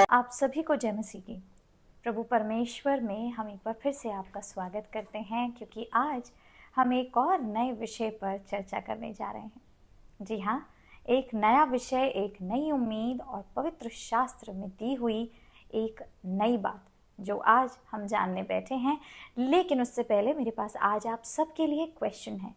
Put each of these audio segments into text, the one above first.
आप सभी को जय मसीह की। प्रभु परमेश्वर में हम एक बार फिर से आपका स्वागत करते हैं, क्योंकि आज हम एक और नए विषय पर चर्चा करने जा रहे हैं। जी हाँ, एक नया विषय, एक नई उम्मीद और पवित्र शास्त्र में दी हुई एक नई बात जो आज हम जानने बैठे हैं। लेकिन उससे पहले मेरे पास आज आप सबके लिए क्वेश्चन है।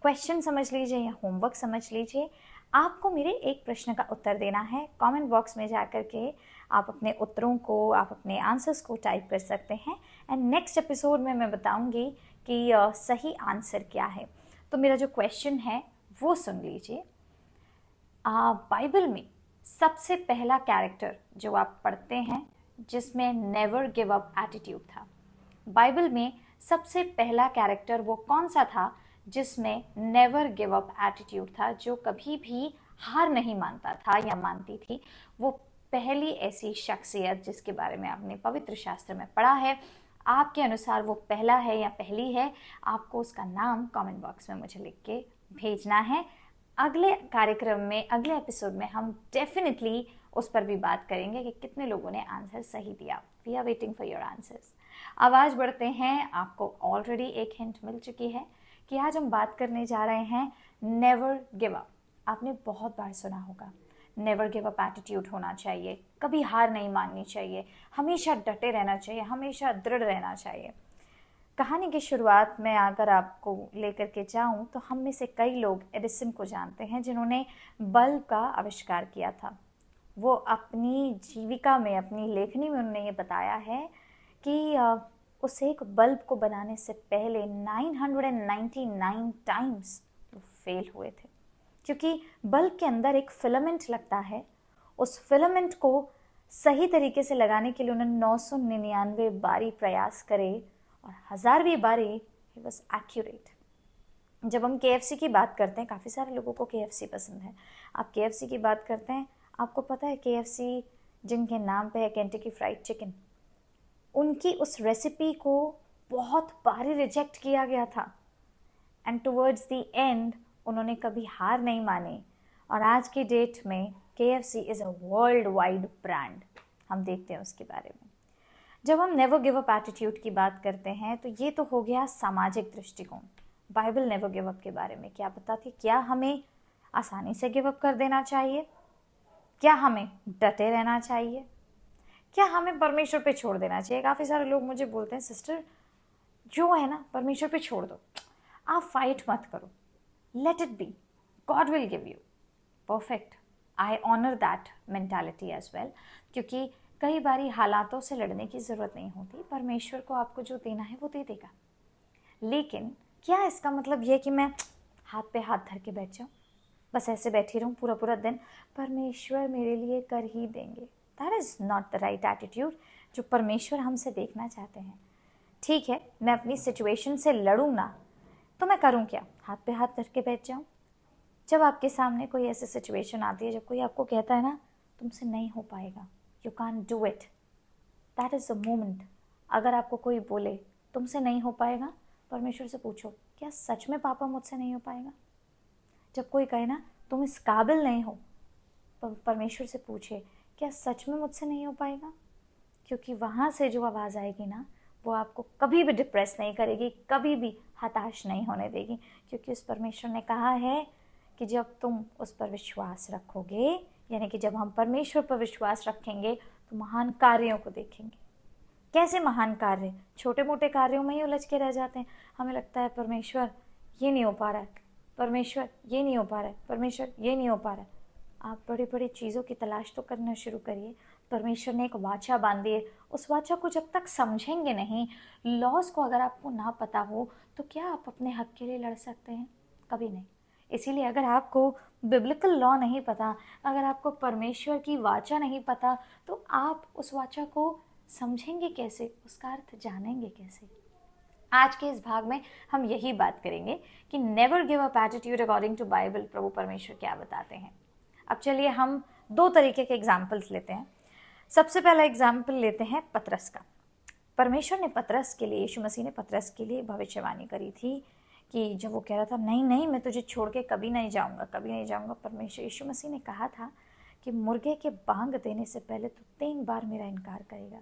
क्वेश्चन समझ लीजिए या होमवर्क समझ लीजिए। आपको मेरे एक प्रश्न का उत्तर देना है। कमेंट बॉक्स में जाकर के आप अपने उत्तरों को, आप अपने आंसर्स को टाइप कर सकते हैं एंड नेक्स्ट एपिसोड में मैं बताऊंगी कि सही आंसर क्या है। तो मेरा जो क्वेश्चन है वो सुन लीजिए। बाइबल में सबसे पहला कैरेक्टर जो आप पढ़ते हैं जिसमें नेवर गिव अप एटीट्यूड था, बाइबल में सबसे पहला कैरेक्टर वो कौन सा था जिसमें नेवर गिव अप एटीट्यूड था, जो कभी भी हार नहीं मानता था या मानती थी? वो पहली ऐसी शख्सियत जिसके बारे में आपने पवित्र शास्त्र में पढ़ा है, आपके अनुसार वो पहला है या पहली है? आपको उसका नाम कमेंट बॉक्स में मुझे लिख के भेजना है। अगले कार्यक्रम में, अगले एपिसोड में हम डेफिनेटली उस पर भी बात करेंगे कि कितने लोगों ने आंसर सही दिया। We are waiting for your answers. अब आज बढ़ते हैं। आपको ऑलरेडी एक हिंट मिल चुकी है कि आज हम बात करने जा रहे हैं नेवर गिव अप। आपने बहुत बार सुना होगा, नेवर गिव अप एटीट्यूड होना चाहिए, कभी हार नहीं माननी चाहिए, हमेशा डटे रहना चाहिए, हमेशा दृढ़ रहना चाहिए। कहानी की शुरुआत में अगर आपको लेकर के जाऊं तो हम में से कई लोग एडिसन को जानते हैं, जिन्होंने बल्ब का आविष्कार किया था। वो अपनी जीविका में, अपनी लेखनी में उन्होंने ये बताया है कि उस एक बल्ब को बनाने से पहले 999 टाइम्स वो फेल हुए थे, क्योंकि बल्ब के अंदर एक फिलामेंट लगता है। उस फिलामेंट को सही तरीके से लगाने के लिए उन्होंने 999 बारी प्रयास करे और 1000वीं बारी ही वॉज एक्यूरेट। जब हम KFC की बात करते हैं, काफ़ी सारे लोगों को KFC पसंद है। आप KFC की बात करते हैं, आपको पता है KFC जिनके नाम पे है केंटकी फ्राइड चिकन, उनकी उस रेसिपी को बहुत बारी रिजेक्ट किया गया था एंड टुवर्ड्स द एंड उन्होंने कभी हार नहीं मानी और आज की डेट में KFC is a world wide brand. हम देखते हैं उसके बारे में। जब हम नेवर गिव अप एटीट्यूड की बात करते हैं तो ये तो हो गया सामाजिक दृष्टिकोण। बाइबल नेवर गिव अप के बारे में क्या बताती? क्या हमें आसानी से गिव अप कर देना चाहिए? क्या हमें डटे रहना चाहिए? क्या हमें परमेश्वर पे छोड़ देना चाहिए? काफ़ी सारे लोग मुझे बोलते हैं, सिस्टर जो है ना परमेश्वर पे छोड़ दो, आप फाइट मत करो, let it be, God will give you. Perfect, I honour that mentality as well, क्योंकि कई बारी हालातों से लड़ने की ज़रूरत नहीं होती। परमेश्वर को आपको जो देना है वो दे देगा। लेकिन क्या इसका मतलब ये कि मैं हाथ पे हाथ धर के बैठ जाऊँ, बस ऐसे बैठी रहूँ पूरा पूरा दिन, परमेश्वर मेरे लिए कर ही देंगे? That is not the right attitude जो परमेश्वर हमसे देखना चाहते हैं। ठीक है, मैं अपनी सिचुएशन से लड़ूँ ना, तो मैं करूँ क्या? हाथ पे हाथ धर के बैठ जाऊँ? जब आपके सामने कोई ऐसी सिचुएशन आती है, जब कोई आपको कहता है ना तुमसे नहीं हो पाएगा, you can't do it, that is the moment. अगर आपको कोई बोले तुमसे नहीं हो पाएगा, परमेश्वर से पूछो, क्या सच में पापा मुझसे नहीं हो पाएगा? जब कोई कहे ना तुम इस काबिल नहीं हो, परमेश्वर से पूछे, क्या सच में मुझसे नहीं हो पाएगा? क्योंकि वहाँ से जो आवाज़ आएगी ना, वो आपको कभी भी डिप्रेस नहीं करेगी, कभी भी हताश नहीं होने देगी, क्योंकि उस परमेश्वर ने कहा है कि जब तुम उस पर विश्वास रखोगे, यानी कि जब हम परमेश्वर पर विश्वास रखेंगे तो महान कार्यों को देखेंगे। कैसे महान कार्य? छोटे मोटे कार्यों में ही उलझ के रह जाते हैं। हमें लगता है परमेश्वर ये नहीं हो पा रहा है, परमेश्वर ये नहीं हो पा रहा है, परमेश्वर ये नहीं हो पा रहा है। आप बड़ी बड़ी चीज़ों की तलाश तो करना शुरू करिए। परमेश्वर ने एक वाचा बांधी है, उस वाचा को जब तक समझेंगे नहीं, लॉज को अगर आपको ना पता हो, तो क्या आप अपने हक के लिए लड़ सकते हैं? कभी नहीं। इसीलिए अगर आपको बिब्लिकल लॉ नहीं पता, अगर आपको परमेश्वर की वाचा नहीं पता, तो आप उस वाचा को समझेंगे कैसे, उसका अर्थ जानेंगे कैसे? आज के इस भाग में हम यही बात करेंगे कि never give up attitude according to Bible प्रभु परमेश्वर क्या बताते हैं। अब चलिए हम दो तरीके के एग्जाम्पल्स लेते हैं। सबसे पहला एग्जाम्पल लेते हैं पतरस का। परमेश्वर ने पतरस के लिए, यीशु मसीह ने पतरस के लिए भविष्यवाणी करी थी कि जब वो कह रहा था नहीं नहीं मैं तुझे छोड़ के कभी नहीं जाऊंगा, कभी नहीं जाऊंगा, परमेश्वर यीशु मसीह ने कहा था कि मुर्गे के बांग देने से पहले तो 3 बार मेरा इनकार करेगा,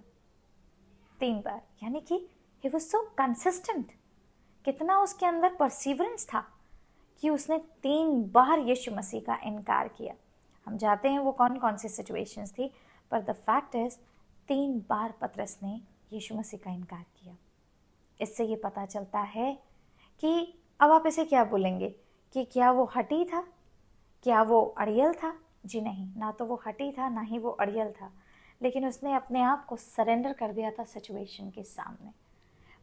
3 बार। यानी कि ही वाज सो कंसिस्टेंट, कितना उसके अंदर परसिवरेंस था कि उसने 3 बार यीशु मसीह का इनकार किया। हम जानते हैं वो कौन कौन सी सिचुएशंस थी, पर द फैक्ट इज 3 बार पतरस ने यीशु मसीह का इनकार किया। इससे ये पता चलता है कि अब आप इसे क्या बोलेंगे कि क्या वो हठी था, क्या वो अड़ियल था? जी नहीं, ना तो हटी था ना ही वो अड़ियल था, लेकिन उसने अपने आप को सरेंडर कर दिया था सिचुएशन के सामने।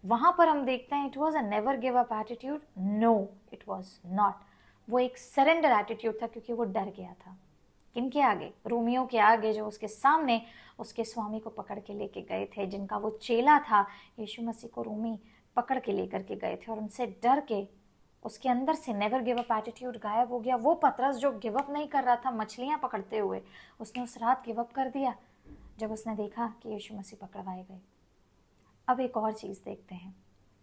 वहां पर हम देखते हैं it was a never give up attitude, no it was not. वो एक सरेंडर एटीट्यूड था क्योंकि वो डर गया था। किनके आगे? रोमियो के आगे, जो उसके सामने उसके स्वामी को पकड़ के लेके गए थे, जिनका वो चेला था। यीशु मसीह को रोमी पकड़ के लेकर के गए थे और उनसे डर के उसके अंदर से नेवर गिव अप एटीट्यूड गायब हो गया। वो पतरस जो गिव अप नहीं कर रहा था मछलियां पकड़ते हुए, उसने उस रात गिव अप कर दिया जब उसने देखा कि यीशु मसीह पकड़वाए गए। अब एक और चीज़ देखते हैं।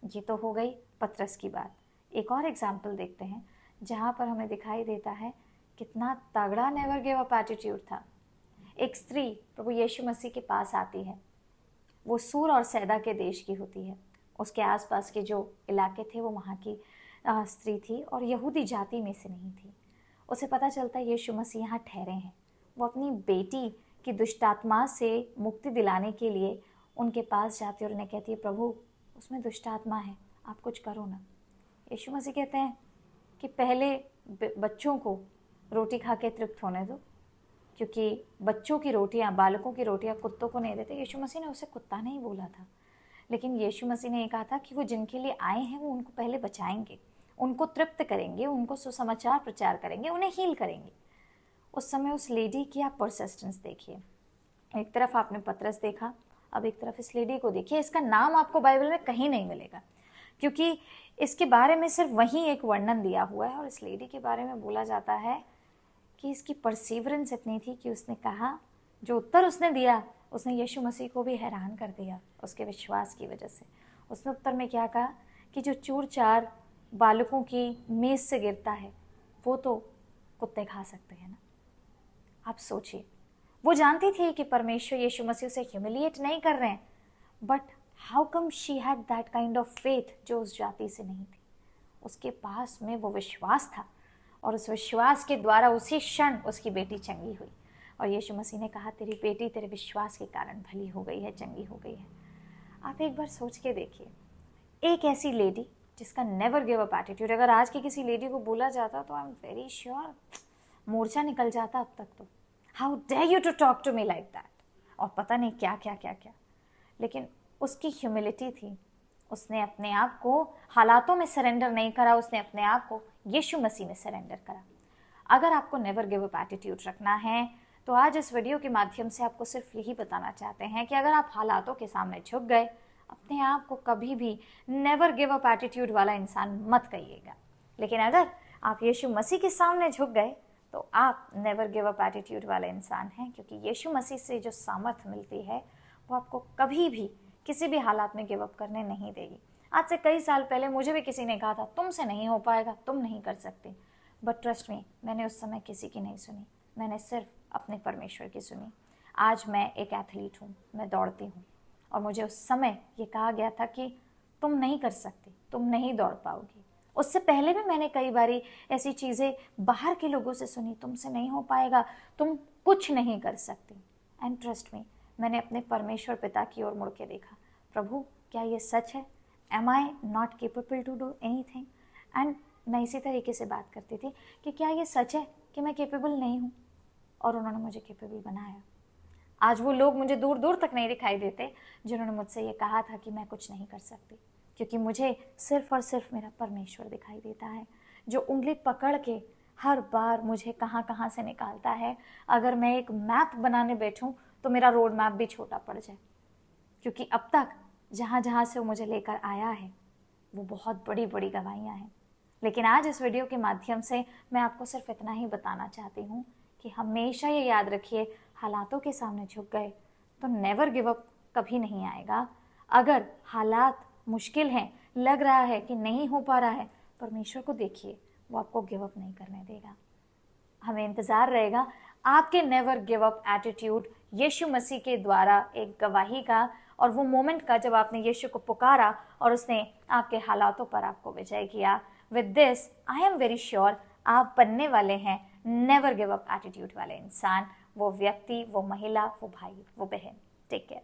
ये तो हो गई पतरस की बात। एक और एग्जाम्पल देखते हैं जहाँ पर हमें दिखाई देता है कितना तगड़ा नेवर गिव अप एटीट्यूड था। एक स्त्री प्रभु यीशु मसीह के पास आती है। वो सूर और सैदा के देश की होती है। उसके आसपास के जो इलाके थे वो वहाँ की स्त्री थी और यहूदी जाति में से नहीं थी। उसे पता चलता है यीशु मसीह यहाँ ठहरे हैं। वो अपनी बेटी की दुष्टात्मा से मुक्ति दिलाने के लिए उनके पास जाती है और उन्हें कहती है, प्रभु उसमें दुष्टात्मा है, आप कुछ करो ना। यीशु मसीह कहते हैं कि पहले बच्चों को रोटी खा के तृप्त होने दो, क्योंकि बच्चों की रोटियां, बालकों की रोटियां कुत्तों को नहीं देते। यीशु मसीह ने उसे कुत्ता नहीं बोला था, लेकिन यीशु मसीह ने ये कहा था कि वो जिनके लिए आए हैं वो उनको पहले बचाएंगे, उनको तृप्त करेंगे, उनको सुसमाचार प्रचार करेंगे, उन्हें हील करेंगे। उस समय उस लेडी की आप परसिस्टेंस देखिए। एक तरफ आपने पतरस देखा, अब एक तरफ इस लेडी को देखिए। इसका नाम आपको बाइबल में कहीं नहीं मिलेगा, क्योंकि इसके बारे में सिर्फ वहीं एक वर्णन दिया हुआ है। और इस लेडी के बारे में बोला जाता है कि इसकी परसिवरेंस इतनी थी कि उसने कहा, जो उत्तर उसने दिया, उसने यीशु मसीह को भी हैरान कर दिया उसके विश्वास की वजह से। उसने उत्तर में क्या कहा कि जो चूर चार बालकों की मेज से गिरता है वो तो कुत्ते खा सकते हैं ना। आप सोचिए, वो जानती थी कि परमेश्वर यीशु मसीह उसे ह्यूमिलिएट नहीं कर रहे हैं, but how come she had that kind of faith जो उस जाति से नहीं थी। उसके पास में वो विश्वास था और उस विश्वास के द्वारा उसी क्षण उसकी बेटी चंगी हुई। और यीशु मसीह ने कहा, तेरी बेटी तेरे विश्वास के कारण भली हो गई है, चंगी हो गई है। आप एक बार सोच के देखिए, एक ऐसी लेडी जिसका नेवर गिव अप एटीट्यूड, अगर आज की किसी लेडी को बोला जाता तो आई एम वेरी श्योर मोर्चा निकल जाता अब तक तो। How dare you to talk to me like that, और पता नहीं क्या क्या क्या क्या। लेकिन उसकी ह्यूमिलिटी थी, उसने अपने आप को हालातों में सरेंडर नहीं करा, उसने अपने आप को यीशु मसीह में सरेंडर करा। अगर आपको नेवर गिव अप एटीट्यूड रखना है तो आज इस वीडियो के माध्यम से आपको सिर्फ यही बताना चाहते हैं कि अगर आप हालातों के सामने झुक गए, अपने आप को कभी भी नेवर गिव अप एटीट्यूड वाला इंसान मत कहिएगा। लेकिन अगर आप यीशु मसीह के सामने झुक गए तो आप नेवर गिव अप एटीट्यूड वाले इंसान हैं, क्योंकि यीशु मसीह से जो सामर्थ मिलती है वो आपको कभी भी किसी भी हालात में गिव अप करने नहीं देगी। आज से कई साल पहले मुझे भी किसी ने कहा था, तुमसे नहीं हो पाएगा, तुम नहीं कर सकते, बट ट्रस्ट मी, मैंने उस समय किसी की नहीं सुनी, मैंने सिर्फ अपने परमेश्वर की सुनी। आज मैं एक एथलीट हूँ, मैं दौड़ती हूँ, और मुझे उस समय ये कहा गया था कि तुम नहीं कर सकती, तुम नहीं दौड़ पाओगी। उससे पहले भी मैंने कई बारी ऐसी चीज़ें बाहर के लोगों से सुनी, तुमसे नहीं हो पाएगा, तुम कुछ नहीं कर सकती। एंड ट्रस्ट मी, मैंने अपने परमेश्वर पिता की ओर मुड़ के देखा, प्रभु क्या ये सच है? Am I not capable to do anything? And मैं इसी तरीके से बात करती थी कि क्या ये सच है कि मैं केपेबल नहीं हूँ? और उन्होंने मुझे केपेबल बनाया। आज वो लोग मुझे दूर दूर तक नहीं दिखाई देते जिन्होंने मुझसे ये कहा था कि मैं कुछ नहीं कर सकती, क्योंकि मुझे सिर्फ और सिर्फ मेरा परमेश्वर दिखाई देता है, जो उंगली पकड़ के हर बार मुझे कहाँ कहाँ से निकालता है। अगर मैं एक मैप बनाने बैठूं तो मेरा रोड मैप भी छोटा पड़ जाए, क्योंकि अब तक जहाँ जहाँ से वो मुझे लेकर आया है वो बहुत बड़ी बड़ी गवाहियाँ हैं। लेकिन आज इस वीडियो के माध्यम से मैं आपको सिर्फ इतना ही बताना चाहती हूँ कि हमेशा ये याद रखिए, हालातों के सामने झुक गए तो नेवर गिव अप कभी नहीं आएगा। अगर हालात मुश्किल हैं, लग रहा है कि नहीं हो पा रहा है, परमेश्वर को देखिए, वो आपको गिव अप नहीं करने देगा। हमें इंतज़ार रहेगा आपके नेवर गिव अप एटीट्यूड यीशु मसीह के द्वारा एक गवाही का, और वो मोमेंट का जब आपने यीशु को पुकारा और उसने आपके हालातों पर आपको विजय किया। With this I am very sure आप बनने वाले हैं नेवर गिव अप एटीट्यूड वाले इंसान, वो व्यक्ति, वो महिला, वो भाई, वो बहन। Take care.